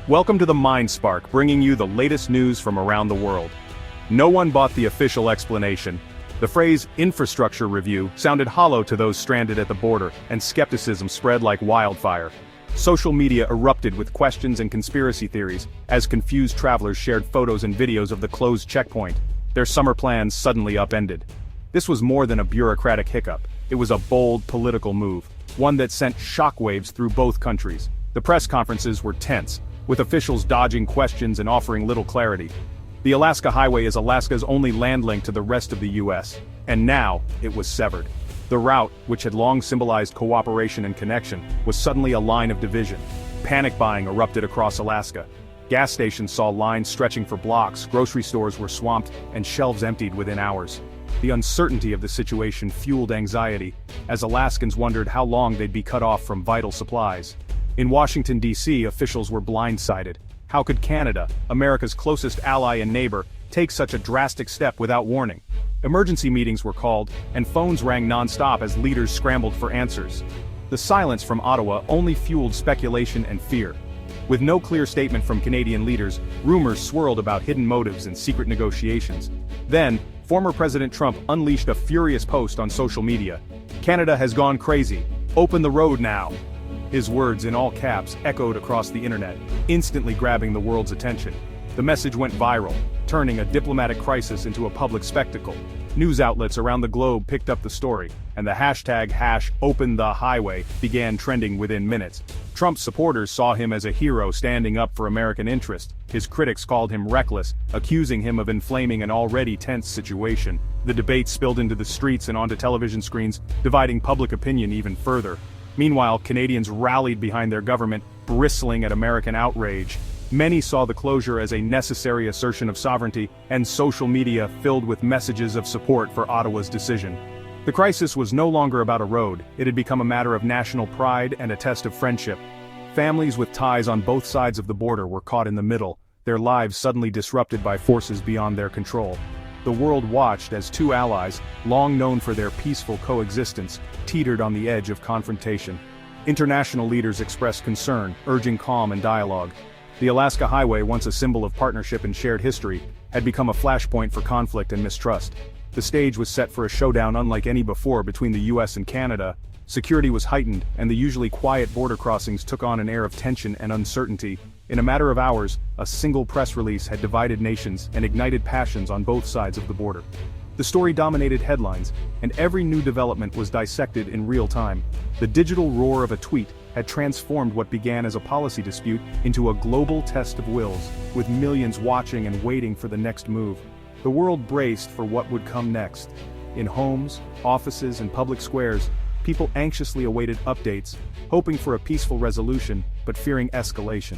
Welcome to the Mind Spark, bringing you the latest news from around the world. No one bought the official explanation. The phrase infrastructure review sounded hollow to those stranded at the border, and skepticism spread like wildfire. Social media erupted with questions and conspiracy theories as confused travelers shared photos and videos of the closed checkpoint. Their summer plans suddenly upended. This was more than a bureaucratic hiccup. It was a bold political move, one that sent shockwaves through both countries. The press conferences were tense, with officials dodging questions and offering little clarity. The Alaska Highway is Alaska's only land link to the rest of the U.S., and now it was severed. The route, which had long symbolized cooperation and connection, was suddenly a line of division. Panic buying erupted across Alaska. Gas stations saw lines stretching for blocks, grocery stores were swamped, and shelves emptied within hours. The uncertainty of the situation fueled anxiety, as Alaskans wondered how long they'd be cut off from vital supplies. In Washington, D.C., officials were blindsided. How could Canada, America's closest ally and neighbor, take such a drastic step without warning? Emergency meetings were called, and phones rang non-stop as leaders scrambled for answers. The silence from Ottawa only fueled speculation and fear. With no clear statement from Canadian leaders, rumors swirled about hidden motives and secret negotiations. Then, former President Trump unleashed a furious post on social media. "Canada has gone crazy. Open the road now." His words, in all caps, echoed across the internet, instantly grabbing the world's attention. The message went viral, turning a diplomatic crisis into a public spectacle. News outlets around the globe picked up the story, and the hashtag #OpenTheHighway began trending within minutes. Trump's supporters saw him as a hero standing up for American interest. His critics called him reckless, accusing him of inflaming an already tense situation. The debate spilled into the streets and onto television screens, dividing public opinion even further. Meanwhile, Canadians rallied behind their government, bristling at American outrage. Many saw the closure as a necessary assertion of sovereignty, and social media filled with messages of support for Ottawa's decision. The crisis was no longer about a road, it had become a matter of national pride and a test of friendship. Families with ties on both sides of the border were caught in the middle, their lives suddenly disrupted by forces beyond their control. The world watched as two allies, long known for their peaceful coexistence, teetered on the edge of confrontation. International leaders expressed concern, urging calm and dialogue. The Alaska Highway, once a symbol of partnership and shared history, had become a flashpoint for conflict and mistrust. The stage was set for a showdown unlike any before between the U.S. and Canada. Security was heightened, and the usually quiet border crossings took on an air of tension and uncertainty. In a matter of hours, a single press release had divided nations and ignited passions on both sides of the border. The story dominated headlines, and every new development was dissected in real time. The digital roar of a tweet had transformed what began as a policy dispute into a global test of wills, with millions watching and waiting for the next move. The world braced for what would come next. In homes, offices, and public squares, people anxiously awaited updates, hoping for a peaceful resolution, but fearing escalation.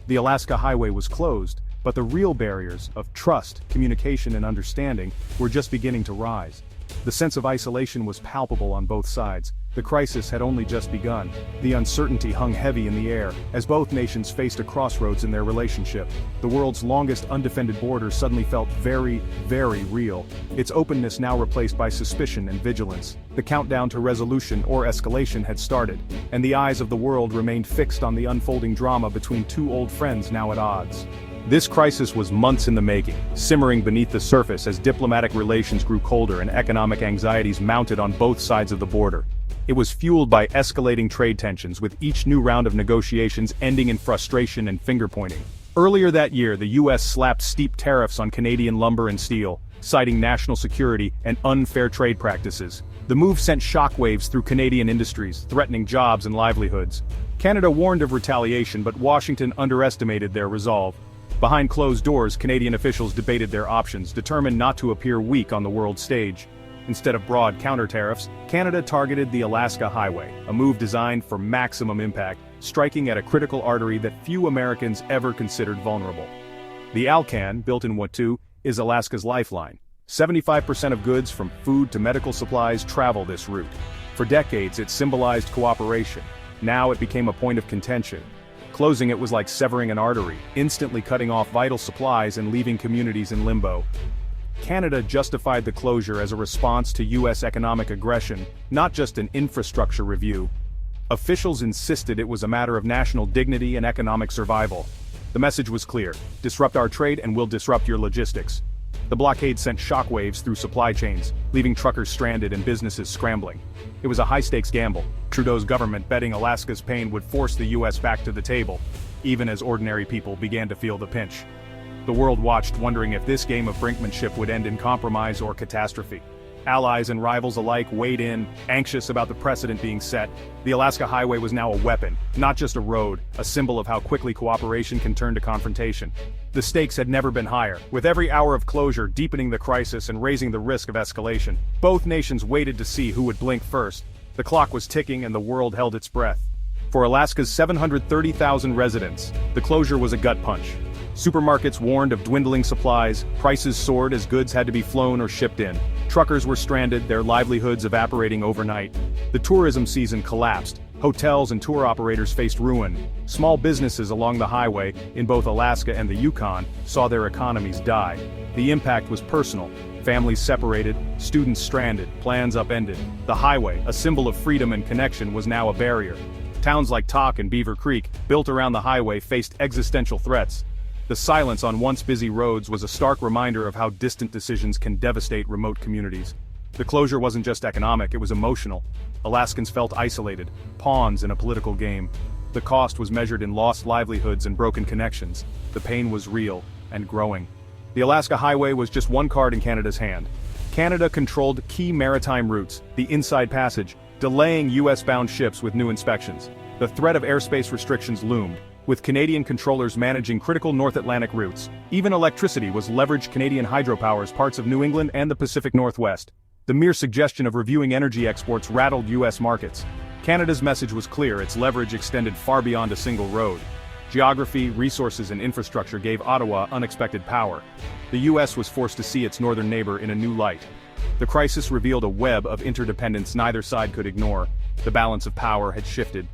The Alaska Highway was closed, but the real barriers of trust, communication, and understanding were just beginning to rise. The sense of isolation was palpable on both sides. The crisis had only just begun. The uncertainty hung heavy in the air, as both nations faced a crossroads in their relationship. The world's longest undefended border suddenly felt very, very real, its openness now replaced by suspicion and vigilance. The countdown to resolution or escalation had started, and the eyes of the world remained fixed on the unfolding drama between two old friends now at odds. This crisis was months in the making, simmering beneath the surface as diplomatic relations grew colder and economic anxieties mounted on both sides of the border. It was fueled by escalating trade tensions, with each new round of negotiations ending in frustration and finger-pointing. Earlier that year, the U.S. slapped steep tariffs on Canadian lumber and steel, citing national security and unfair trade practices. The move sent shockwaves through Canadian industries, threatening jobs and livelihoods. Canada warned of retaliation, but Washington underestimated their resolve. Behind closed doors, Canadian officials debated their options, determined not to appear weak on the world stage. Instead of broad counter-tariffs, Canada targeted the Alaska Highway, a move designed for maximum impact, striking at a critical artery that few Americans ever considered vulnerable. The Alaskan, built in Watu, is Alaska's lifeline. 75% of goods from food to medical supplies travel this route. For decades, it symbolized cooperation. Now it became a point of contention. Closing it was like severing an artery, instantly cutting off vital supplies and leaving communities in limbo. Canada justified the closure as a response to U.S. economic aggression, not just an infrastructure review. Officials insisted it was a matter of national dignity and economic survival. The message was clear: disrupt our trade and we'll disrupt your logistics. The blockade sent shockwaves through supply chains, leaving truckers stranded and businesses scrambling. It was a high-stakes gamble, Trudeau's government betting Alaska's pain would force the U.S. back to the table, even as ordinary people began to feel the pinch. The world watched, wondering if this game of brinkmanship would end in compromise or catastrophe. Allies and rivals alike weighed in, anxious about the precedent being set. The Alaska Highway was now a weapon, not just a road, a symbol of how quickly cooperation can turn to confrontation. The stakes had never been higher, with every hour of closure deepening the crisis and raising the risk of escalation. Both nations waited to see who would blink first. The clock was ticking and the world held its breath. For Alaska's 730,000 residents, the closure was a gut punch. Supermarkets warned of dwindling supplies, prices soared as goods had to be flown or shipped in. Truckers were stranded, their livelihoods evaporating overnight. The tourism season collapsed. Hotels and tour operators faced ruin. Small businesses along the highway, in both Alaska and the Yukon, saw their economies die. The impact was personal. Families separated, students stranded, plans upended. The highway, a symbol of freedom and connection, was now a barrier. Towns like Tok and Beaver Creek, built around the highway, faced existential threats. The silence on once busy roads was a stark reminder of how distant decisions can devastate remote communities. The closure wasn't just economic, it was emotional. Alaskans felt isolated, pawns in a political game. The cost was measured in lost livelihoods and broken connections. The pain was real, and growing. The Alaska Highway was just one card in Canada's hand. Canada controlled key maritime routes, the Inside Passage, delaying US-bound ships with new inspections. The threat of airspace restrictions loomed, with Canadian controllers managing critical North Atlantic routes. Even electricity was leveraged. Canadian hydropowers parts of New England and the Pacific Northwest. The mere suggestion of reviewing energy exports rattled US markets. Canada's message was clear, its leverage extended far beyond a single road. Geography, resources and infrastructure gave Ottawa unexpected power. The US was forced to see its northern neighbor in a new light. The crisis revealed a web of interdependence neither side could ignore. The balance of power had shifted.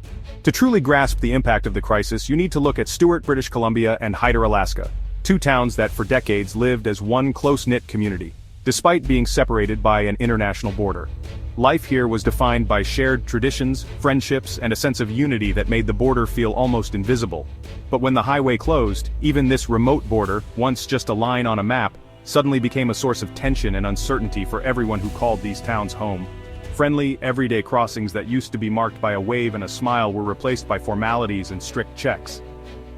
To truly grasp the impact of the crisis, you need to look at Stewart, British Columbia and Hyder, Alaska, two towns that for decades lived as one close-knit community, despite being separated by an international border. Life here was defined by shared traditions, friendships, and a sense of unity that made the border feel almost invisible. But when the highway closed, even this remote border, once just a line on a map, suddenly became a source of tension and uncertainty for everyone who called these towns home. Friendly, everyday crossings that used to be marked by a wave and a smile were replaced by formalities and strict checks.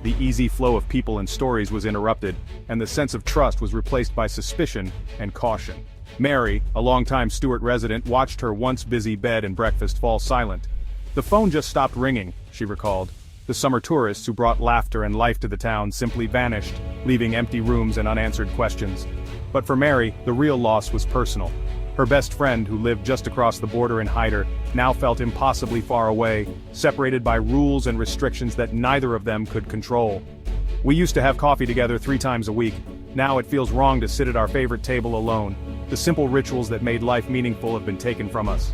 The easy flow of people and stories was interrupted, and the sense of trust was replaced by suspicion and caution. Mary, a longtime Stewart resident, watched her once busy bed and breakfast fall silent. The phone just stopped ringing, she recalled. The summer tourists who brought laughter and life to the town simply vanished, leaving empty rooms and unanswered questions. But for Mary, the real loss was personal. Her best friend, who lived just across the border in Hyder, now felt impossibly far away, separated by rules and restrictions that neither of them could control. We used to have coffee together 3 times a week. Now it feels wrong to sit at our favorite table alone. The simple rituals that made life meaningful have been taken from us.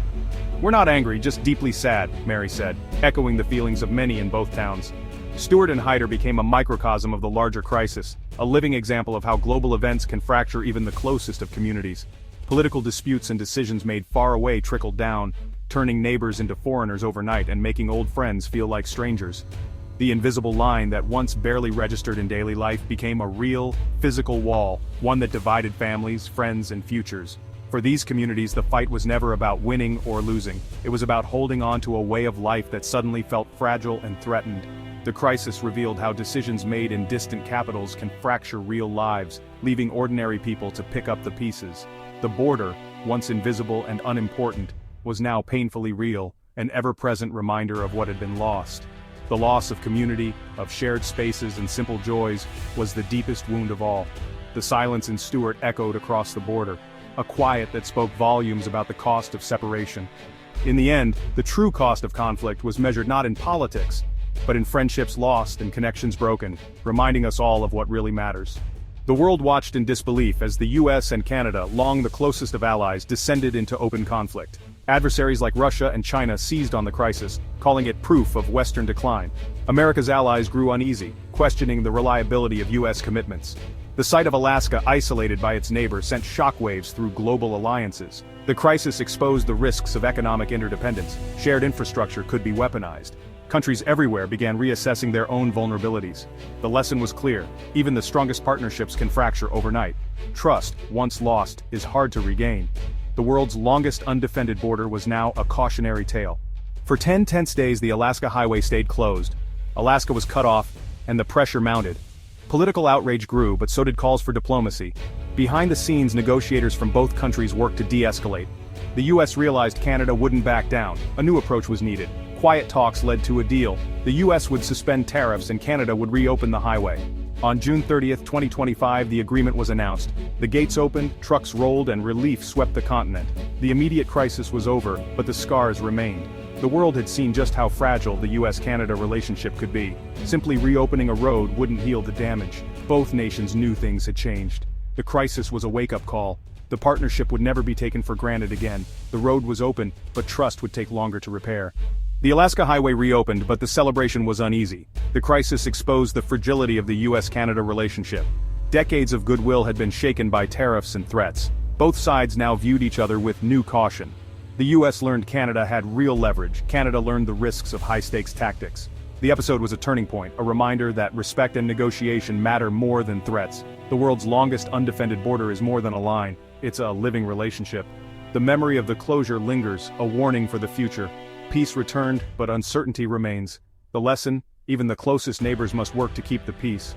We're not angry, just deeply sad, Mary said, echoing the feelings of many in both towns. Stewart and Hyder became a microcosm of the larger crisis, a living example of how global events can fracture even the closest of communities. Political disputes and decisions made far away trickled down, turning neighbors into foreigners overnight and making old friends feel like strangers. The invisible line that once barely registered in daily life became a real, physical wall, one that divided families, friends, and futures. For these communities, the fight was never about winning or losing. It was about holding on to a way of life that suddenly felt fragile and threatened. The crisis revealed how decisions made in distant capitals can fracture real lives, leaving ordinary people to pick up the pieces. The border, once invisible and unimportant, was now painfully real, an ever-present reminder of what had been lost. The loss of community, of shared spaces and simple joys, was the deepest wound of all. The silence in Stewart echoed across the border, a quiet that spoke volumes about the cost of separation. In the end, the true cost of conflict was measured not in politics, but in friendships lost and connections broken, reminding us all of what really matters. The world watched in disbelief as the U.S. and Canada, long the closest of allies, descended into open conflict. Adversaries like Russia and China seized on the crisis, calling it proof of Western decline. America's allies grew uneasy, questioning the reliability of U.S. commitments. The sight of Alaska isolated by its neighbor sent shockwaves through global alliances. The crisis exposed the risks of economic interdependence. Shared infrastructure could be weaponized. Countries everywhere began reassessing their own vulnerabilities. The lesson was clear: even the strongest partnerships can fracture overnight. Trust, once lost, is hard to regain. The world's longest undefended border was now a cautionary tale. For 10 tense days the Alaska highway stayed closed. Alaska was cut off, and the pressure mounted. Political outrage grew, but so did calls for diplomacy. Behind the scenes, negotiators from both countries worked to de-escalate. The U.S. realized Canada wouldn't back down. A new approach was needed. Quiet talks led to a deal. The U.S. would suspend tariffs and Canada would reopen the highway. On June 30, 2025, the agreement was announced. The gates opened, trucks rolled, and relief swept the continent. The immediate crisis was over, but the scars remained. The world had seen just how fragile the U.S. Canada relationship could be. Simply reopening a road wouldn't heal the damage. Both nations knew things had changed. The crisis was a wake-up call. The partnership would never be taken for granted again. The road was open, but trust would take longer to repair. The Alaska highway reopened, but the celebration was uneasy. The crisis exposed the fragility of the U.S.-Canada relationship. Decades of goodwill had been shaken by tariffs and threats. Both sides now viewed each other with new caution. The U.S. learned Canada had real leverage. Canada learned the risks of high-stakes tactics. The episode was a turning point, a reminder that respect and negotiation matter more than threats. The world's longest undefended border is more than a line. It's a living relationship. The memory of the closure lingers, a warning for the future. Peace returned, but uncertainty remains. The lesson: even the closest neighbors must work to keep the peace.